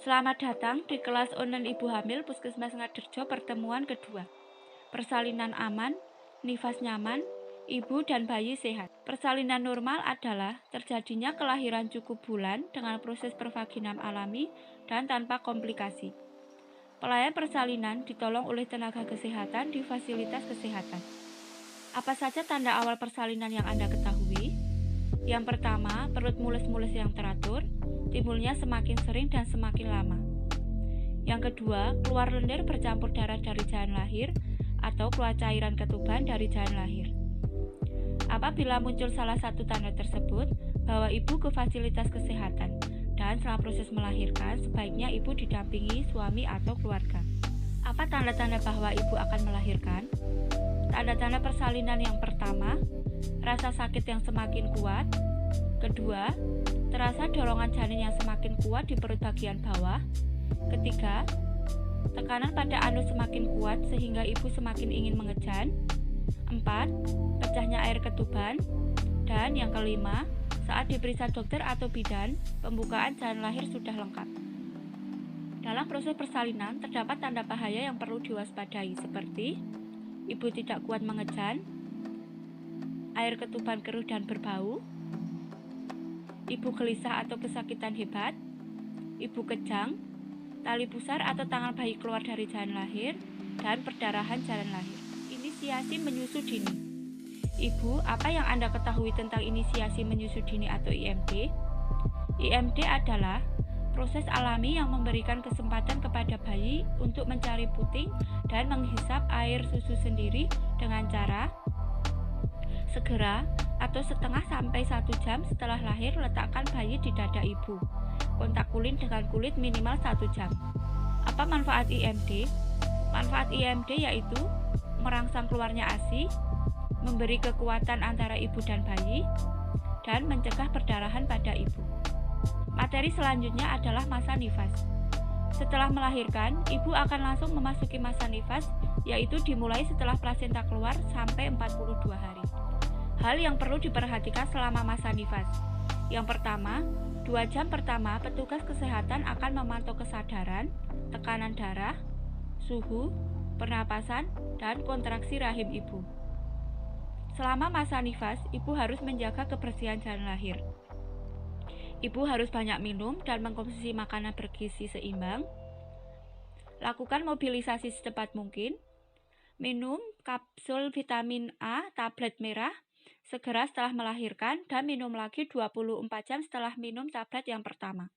Selamat datang di kelas online Ibu Hamil Puskesmas Ngaderjo pertemuan kedua. Persalinan aman, nifas nyaman, ibu dan bayi sehat. Persalinan normal adalah terjadinya kelahiran cukup bulan dengan proses pervaginam alami dan tanpa komplikasi. Pelayan persalinan ditolong oleh tenaga kesehatan di fasilitas kesehatan. Apa saja tanda awal persalinan yang Anda ketahui? Yang pertama, perut mulus-mulus yang teratur, timbulnya semakin sering dan semakin lama. Yang kedua, keluar lendir bercampur darah dari jalan lahir atau keluar cairan ketuban dari jalan lahir. Apabila muncul salah satu tanda tersebut, bawa ibu ke fasilitas kesehatan dan setelah proses melahirkan, sebaiknya ibu didampingi suami atau keluarga. Apa tanda-tanda bahwa ibu akan melahirkan? Tanda-tanda persalinan yang pertama, rasa sakit yang semakin kuat. Kedua, terasa dorongan janin yang semakin kuat di perut bagian bawah. Ketiga, tekanan pada anus semakin kuat sehingga ibu semakin ingin mengejan. Empat, pecahnya air ketuban. Dan yang kelima, saat diperiksa dokter atau bidan, pembukaan jalan lahir sudah lengkap. Dalam proses persalinan, terdapat tanda bahaya yang perlu diwaspadai seperti ibu tidak kuat mengejan, air ketuban keruh dan berbau, ibu gelisah atau kesakitan hebat, ibu kejang, tali pusar atau tangan bayi keluar dari jalan lahir, dan perdarahan jalan lahir. Inisiasi menyusu dini. Ibu, apa yang Anda ketahui tentang inisiasi menyusu dini atau IMD? IMD adalah proses alami yang memberikan kesempatan kepada bayi untuk mencari puting dan menghisap air susu sendiri dengan cara segera atau setengah sampai 1 jam setelah lahir letakkan bayi di dada ibu. Kontak kulit dengan kulit minimal 1 jam. Apa manfaat IMD? Manfaat IMD yaitu merangsang keluarnya ASI, memberi kekuatan antara ibu dan bayi, dan mencegah perdarahan pada ibu. Materi selanjutnya adalah masa nifas. Setelah melahirkan, ibu akan langsung memasuki masa nifas, yaitu dimulai setelah plasenta keluar sampai 42 hari. Hal yang perlu diperhatikan selama masa nifas. Yang pertama, 2 jam pertama petugas kesehatan akan memantau kesadaran, tekanan darah, suhu, pernapasan, dan kontraksi rahim ibu. Selama masa nifas, ibu harus menjaga kebersihan jalan lahir. Ibu harus banyak minum dan mengkonsumsi makanan bergizi seimbang. Lakukan mobilisasi secepat mungkin. Minum kapsul vitamin A tablet merah segera setelah melahirkan dan minum lagi 24 jam setelah minum tablet yang pertama.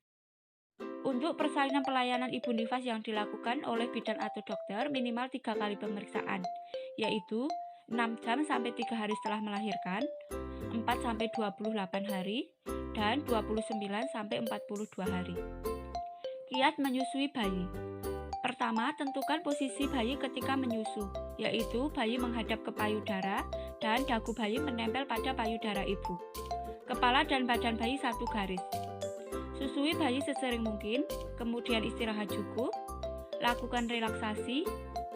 Untuk persalinan pelayanan ibu nifas yang dilakukan oleh bidan atau dokter minimal 3 kali pemeriksaan, yaitu 6 jam sampai 3 hari setelah melahirkan, 4 sampai 28 hari, dan 29 sampai 42 hari. Kiat menyusui bayi. Pertama, tentukan posisi bayi ketika menyusu, yaitu bayi menghadap ke payudara dan dagu bayi menempel pada payudara ibu. Kepala dan badan bayi satu garis. Susui bayi sesering mungkin, kemudian istirahat cukup, lakukan relaksasi,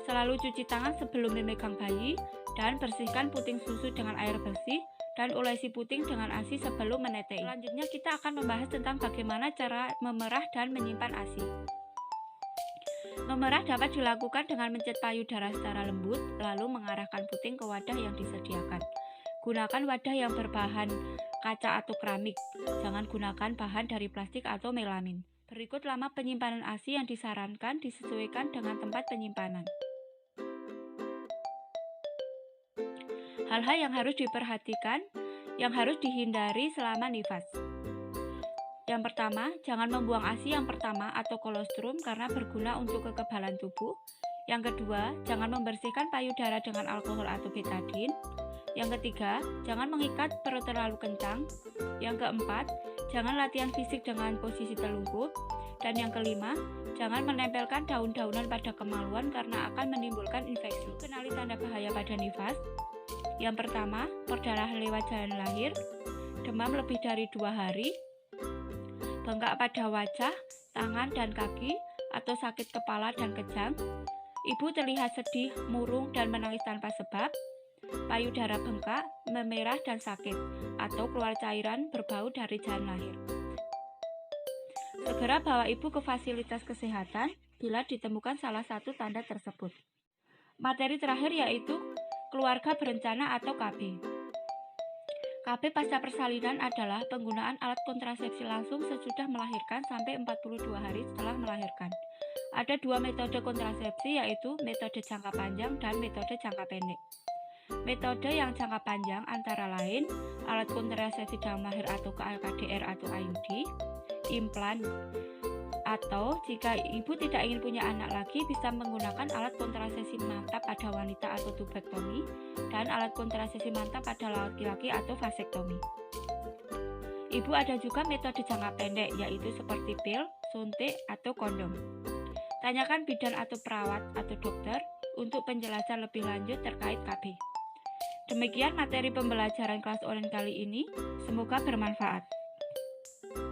selalu cuci tangan sebelum memegang bayi, dan bersihkan puting susu dengan air bersih, dan olesi puting dengan ASI sebelum menetes. Selanjutnya kita akan membahas tentang bagaimana cara memerah dan menyimpan ASI. Memerah dapat dilakukan dengan mencet payudara secara lembut, lalu mengarahkan puting ke wadah yang disediakan. Gunakan wadah yang berbahan kaca atau keramik, jangan gunakan bahan dari plastik atau melamin. Berikut lama penyimpanan ASI yang disarankan disesuaikan dengan tempat penyimpanan. Hal-hal yang harus diperhatikan, yang harus dihindari selama nifas. Yang pertama, jangan membuang ASI yang pertama atau kolostrum karena berguna untuk kekebalan tubuh. Yang kedua, jangan membersihkan payudara dengan alkohol atau betadine. Yang ketiga, jangan mengikat perut terlalu kencang. Yang keempat, jangan latihan fisik dengan posisi telungkup. Dan yang kelima, jangan menempelkan daun-daunan pada kemaluan karena akan menimbulkan infeksi. Kenali tanda bahaya pada nifas. Yang pertama, perdarahan lewat jalan lahir, demam lebih dari 2 hari, bengkak pada wajah, tangan dan kaki, atau sakit kepala dan kejang, ibu terlihat sedih, murung, dan menangis tanpa sebab, payudara bengkak, memerah dan sakit, atau keluar cairan berbau dari jalan lahir. Segera bawa ibu ke fasilitas kesehatan bila ditemukan salah satu tanda tersebut. Materi terakhir yaitu keluarga berencana atau KB. KB pasca persalinan adalah penggunaan alat kontrasepsi langsung sesudah melahirkan sampai 42 hari setelah melahirkan. Ada dua metode kontrasepsi yaitu metode jangka panjang dan metode jangka pendek. Metode yang jangka panjang antara lain alat kontrasepsi dalam lahir atau KDR atau IUD, implan, atau jika ibu tidak ingin punya anak lagi bisa menggunakan alat kontrasepsi mantap pada wanita atau tubektomi dan alat kontrasepsi mantap pada laki-laki atau vasektomi. Ibu ada juga metode jangka pendek yaitu seperti pil, suntik, atau kondom. Tanyakan bidan atau perawat atau dokter untuk penjelasan lebih lanjut terkait KB. Demikian materi pembelajaran kelas online kali ini, semoga bermanfaat.